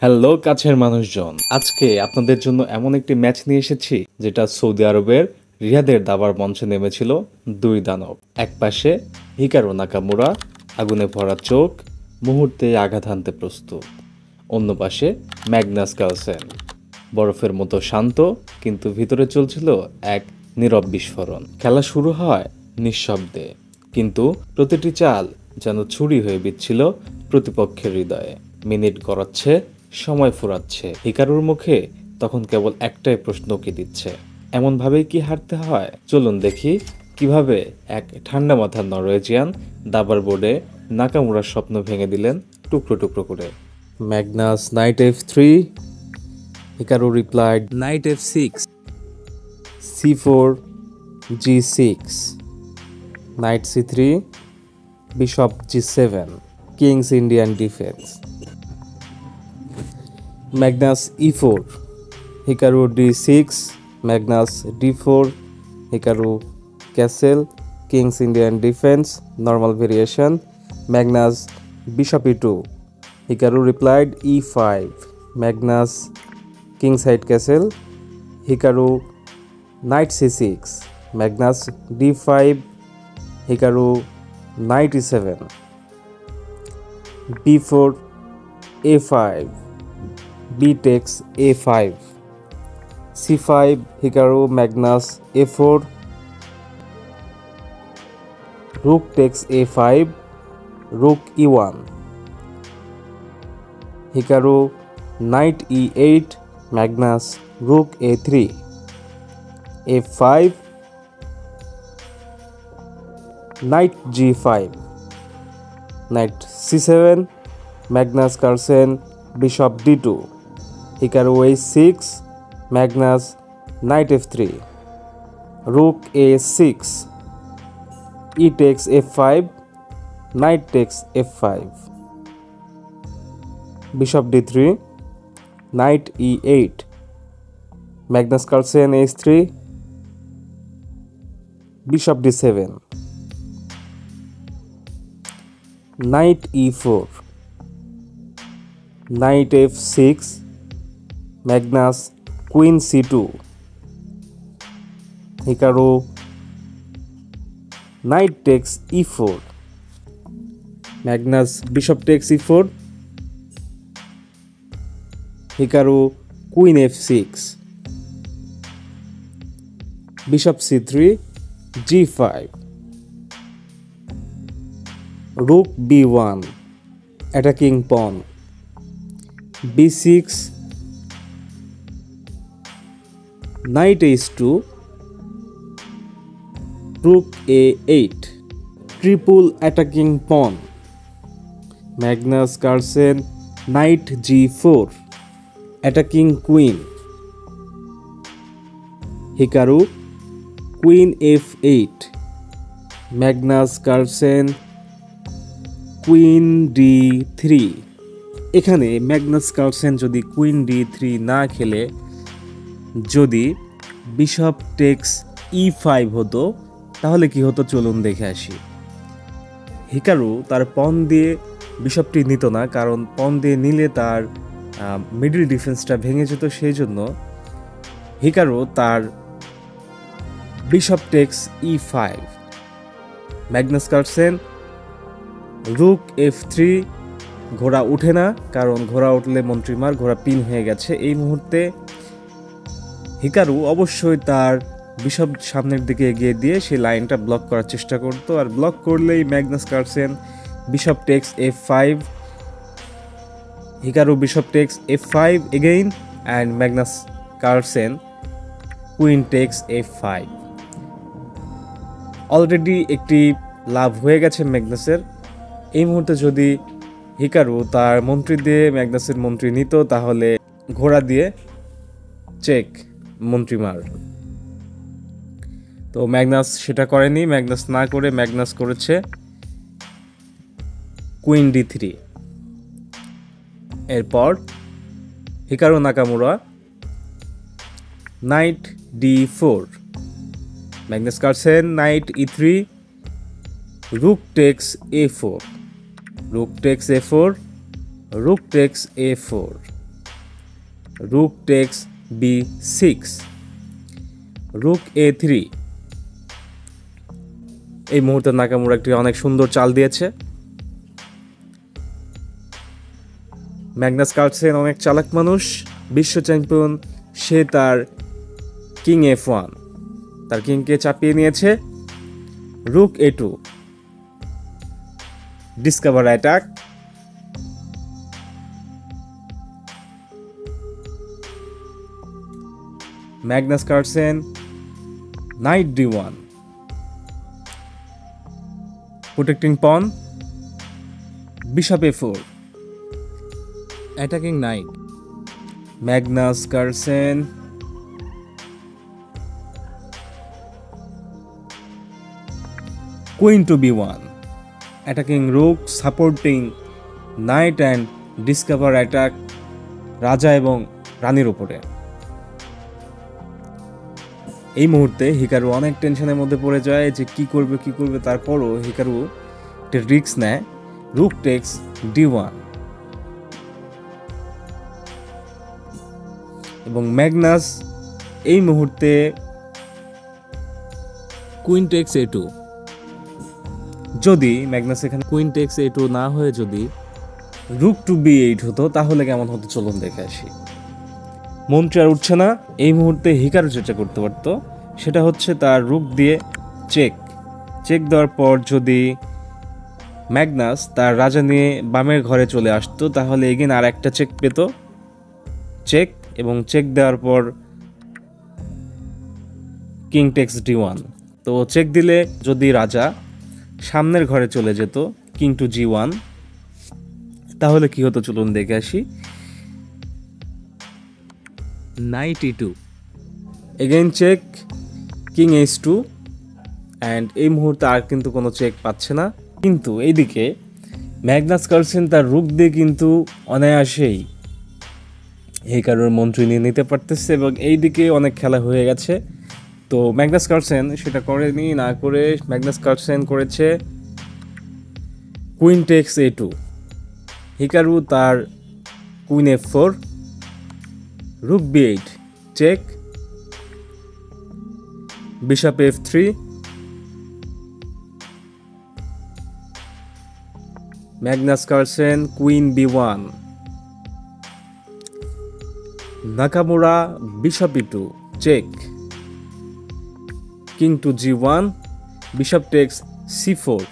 Hello কাছের মানুষজন, আজকে আপনাদের জন্য এমন একটি ম্যাচ নিয়ে এসেছি যেটা সৌদি আরবের রিয়াদের দাবার মঞ্চে নেমেছিল দুই দানব। এক পাশে হিকারু নাকামুরা, আগুনে ভরা চোখ, মুহূর্তে আঘাত হানতে প্রস্তুত। অন্য পাশে ম্যাগনাস কার্লসেন, বরফের মতো শান্ত, কিন্তু ভিতরে চলছিল এক নীরব বিস্ফোরণ। খেলা শুরু হয় নিঃশব্দে, কিন্তু প্রতিটি চাল যেন ছুরি হয়ে বিচ্ছিল প্রতিপক্ষের হৃদয়ে। মিনিট গড়াচ্ছে, সময় ফুরাচ্ছে, হিকারুর মুখে তখন কেবল একটাই প্রশ্ন কি দিচ্ছে, এমনভাবেই কি হারতে হয়? চলুন দেখি কিভাবে এক ঠান্ডা মাথার নরওয়েজিয়ান দাবার বোর্ডে নাকামুরার স্বপ্ন ভেঙে দিলেন টুকরো টুকরো করে। Magnus knight F3, Hikaru replied knight F6, C4, G6, knight C3, bishop G7, king's Indian defence. Magnus E4, Hikaru D6, Magnus D4, Hikaru Castle, King's Indian Defense, normal variation, Magnus Bishop E2, Hikaru replied E5, Magnus Kingside Castle, Hikaru Knight C6, Magnus D5, Hikaru Knight E7, B4, A5, B takes A5, C5, Hikaru Magnus A4, Rook takes A5, Rook E1, Hikaru Knight E8, Magnus Rook A3, F5, Knight G5, Knight C7, Magnus Carlsen Bishop D2, Hikaru A6, Magnus Knight F3, Rook A6, E takes F5, Knight takes F5, Bishop D3, Knight E8, Magnus Carlsen H3, Bishop D7, Knight E4, Knight F6, Magnus Queen C2, Hikaru Knight takes E4, Magnus Bishop takes E4, Hikaru Queen F6, Bishop C3, G5, Rook B1, attacking pawn, B6, Knight H2, Rook A8, triple attacking pawn, Magnus Carlsen Knight G4, attacking queen, Hikaru Queen F8, Magnus Carlsen Queen D3। এখানে Magnus Carlsen যদি queen D3 না খেলে যদি bishop takes E5 হতো তাহলে কি হতো চলুন দেখে আসি। হিকারু তার পন দিয়ে বিশপটি নিত না, কারণ পন দিয়ে নিলে তার মিডল ডিফেন্সটা ভেঙে যেত, সেই জন্য হিকারু তার bishop takes E5, Magnus Carlsen rook F3, ঘোড়া উঠে না, কারণ ঘোড়া উঠলে মন্ত্রীমার, ঘোড়া পিন হয়ে গেছে। এই মুহূর্তে হিকারু অবশ্যই তার বিশপ সামনের দিকে এগিয়ে দিয়ে সেই লাইনটা ব্লক করার চেষ্টা করতো, আর ব্লক করলেই Magnus Carlsen bishop text F5, Hikaru bishop text F5 again, and Magnus Carlsen queen text F5। Already একটি লাভ হয়ে গেছে ম্যাগনাসের। এই মুহূর্তে যদি হিকারু তার মন্ত্রী দিয়ে ম্যাগনাসের মন্ত্রী নিত তাহলে ঘোড়া দিয়ে চেক, মন্ত্রীমার। তো ম্যাগনাস সেটা করেনি, ম্যাগনাস না করে ম্যাগনাস করেছে কুইন D3। এরপর Hikaru Nakamura knight D4, Magnus Carlsen knight E3, rook takes A4, rook takes A4, rook takes A4, rook takes b6, rook a3। এই মুহূর্তে নাকামুরা একটি অনেক সুন্দর চাল দিয়েছে। ম্যাগনাস কার্লসেন অনেক চালাক মানুষ, বিশ্ব চ্যাম্পিয়ন। সে তার কিং f1, তার কিংকে চাপিয়ে নিয়েছে। Rook a2, discover attack. Magnus Carlsen knight d1, protecting pawn. Bishop a4, attacking knight. Magnus Carlsen queen to b1, attacking rook, supporting knight and discover attack রাজা এবং রানীর উপরে। এই মুহূর্তে হিকারু অনেক টেনশনের মধ্যে পড়ে যায় যে কি করবে। তারপরও হিকারু একটা রিস্ক নেয়। রুক টেক্স d1 এবং ম্যাগনাস এই মুহূর্তে কুইন টেক্স a2। যদি ম্যাগনাস এখানে কুইন টেক্স a2 না হয়ে যদি রুক টু b8 হতো তাহলে কেমন হতো চলুন দেখে আসি। মন্ত্রী আর উঠছে না। এই মুহূর্তে হিকারু যেটা করতে পারতো সেটা হচ্ছে তার রুক দিয়ে চেক দেওয়ার পর যদি ম্যাগনাস তার রাজা নিয়ে বামের ঘরে চলে আসতো তাহলে এগেন আর একটা চেক পেত। চেক এবং চেক দেওয়ার পর কিং টেক্স d1। তো চেক দিলে যদি রাজা সামনের ঘরে চলে যেত কিং টু g1 তাহলে কি হতো চলুন দেখে আসি। Knight e2, again check, king h2 and এই মুহূর্তে আর কিন্তু কোনো চেক পাচ্ছে না। কিন্তু এইদিকে ম্যাগনাস কার্লসেন তার রুক দিয়ে কিন্তু অনায়াসেই হিকারুর মন্ত্রী নিয়ে নিতে পারতেছে এবং এইদিকে অনেক খেলা হয়ে গেছে। তো ম্যাগনাস কার্লসেন সেটা করেনি, না করে ম্যাগনাস কার্লসেন করেছে কুইন টেক্স a2। হিকারু তার queen f4, rook b8, check, bishop f3, Magnus Carlsen queen b1, Nakamura bishop e2, check, king to g1, bishop takes c4,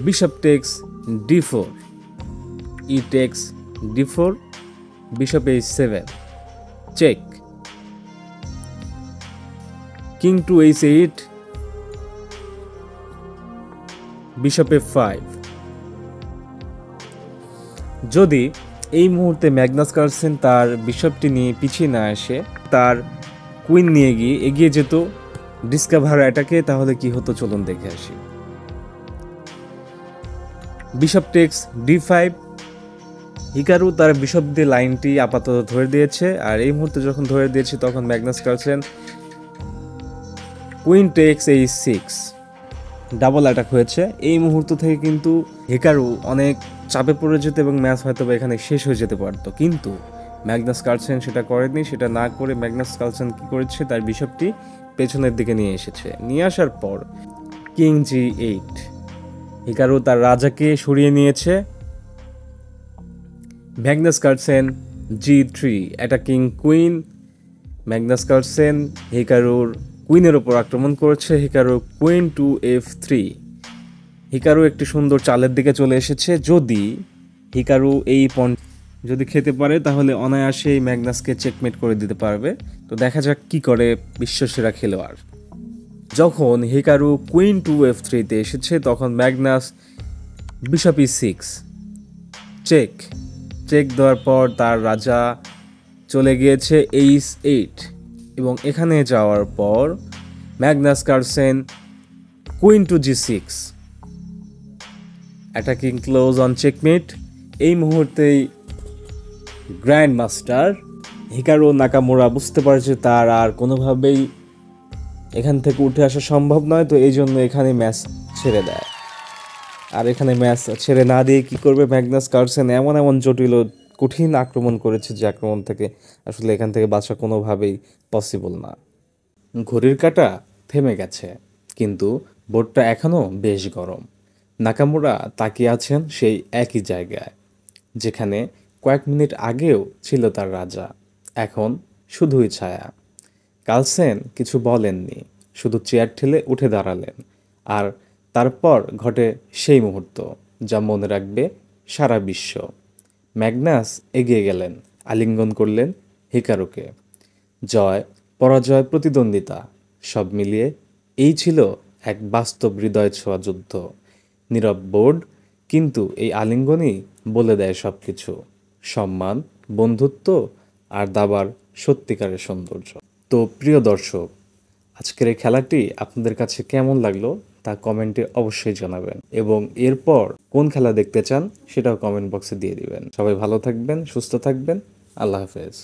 bishop takes d4, e takes d4, bishop h7, check, king to h8, bishop f5। যদি এই মুহূর্তে Magnus Carlsen তার বিশপটি নিয়ে পিছিয়ে না আসে, তার queen নিয়ে গিয়ে এগিয়ে যেত ডিসকভার অ্যাটাকে, তাহলে কি হতো চলুন দেখে আসি। বিশপ টেক্স d5, হিকারু তার বিশপ দিয়ে লাইনটি আপাতত ধরে দিয়েছে। আর এই মুহূর্তে যখন ধরে দিয়েছে তখন Magnus Carlsen queen text h6, double attack হয়েছে। এই মুহূর্ত থেকে কিন্তু হিকারু অনেক চাপে পড়ে যেত এবং ম্যাচ হয়তো এখানে শেষ হয়ে যেতে পারতো, কিন্তু ম্যাগনাস কার্লসেন সেটা করেনি। সেটা না করে ম্যাগনাস কার্লসেন কি করেছে, তার বিশপটি পেছনের দিকে নিয়ে এসেছে। নিয়ে আসার পর কিং g8, হিকারু তার রাজাকে সরিয়ে নিয়েছে। Magnus Carlsen g3, attacking queen. Magnus Carlsen হিকারুর কুইনের ওপর আক্রমণ করেছে। Hikaru queen two f3, Hikaru একটি সুন্দর চালের দিকে চলে এসেছে। যদি হিকারু এই পণ যদি খেতে পারে তাহলে অনায়াসেই ম্যাগনাসকে চেকমেট করে দিতে পারবে। তো দেখা যাক কি করে বিশ্বসেরা খেলোয়াড়। যখন হিকারু কুইন টু f3-তে এসেছে তখন ম্যাগনাস বিশপ e6, চেক দেওয়ার পর তার রাজা চলে গিয়েছে h8 এবং এখানে যাওয়ার পর Magnus Carlsen queen to g6, attacking close on checkmate. এই মুহূর্তেই গ্র্যান্ড মাস্টার হিকারু নাকামুরা বুঝতে পারছে তার আর কোনোভাবেই এখান থেকে উঠে আসা সম্ভব নয়, তো এই জন্য এখানে ম্যাচ ছেড়ে দেয়। আর এখানে ম্যাচ ছেড়ে না দিয়ে কি করবে, ম্যাগনাস কার্লসেন এমন এমন জটিল ও কঠিন আক্রমণ করেছে যে আক্রমণ থেকে আসলে এখান থেকে বাঁচা কোনোভাবেই পসিবল না। ঘড়ির কাঁটা থেমে গেছে, কিন্তু বোর্ডটা এখনও বেশ গরম। নাকামুরা তাকিয়ে আছেন সেই একই জায়গায়, যেখানে কয়েক মিনিট আগেও ছিল তার রাজা, এখন শুধুই ছায়া। কার্লসেন কিছু বলেননি, শুধু চেয়ার ঠেলে উঠে দাঁড়ালেন। আর তারপর ঘটে সেই মুহূর্ত যা মনে রাখবে সারা বিশ্ব। ম্যাগনাস এগিয়ে গেলেন, আলিঙ্গন করলেন হিকারুকে। জয়, পরাজয়, প্রতিদ্বন্দ্বিতা সব মিলিয়ে এই ছিল এক বাস্তব হৃদয় ছোঁয়া যুদ্ধ। নীরব বোর্ড, কিন্তু এই আলিঙ্গনই বলে দেয় সব কিছু। সম্মান, বন্ধুত্ব আর দাবার সত্যিকারের সৌন্দর্য। তো প্রিয় দর্শক, আজকের এই খেলাটি আপনাদের কাছে কেমন লাগলো তা কমেন্টে অবশ্যই জানাবেন, এবং এরপর কোন খেলা দেখতে চান সেটাও কমেন্ট বক্সে দিয়ে দিবেন। সবাই ভালো থাকবেন, সুস্থ থাকবেন। আল্লাহ হাফেজ।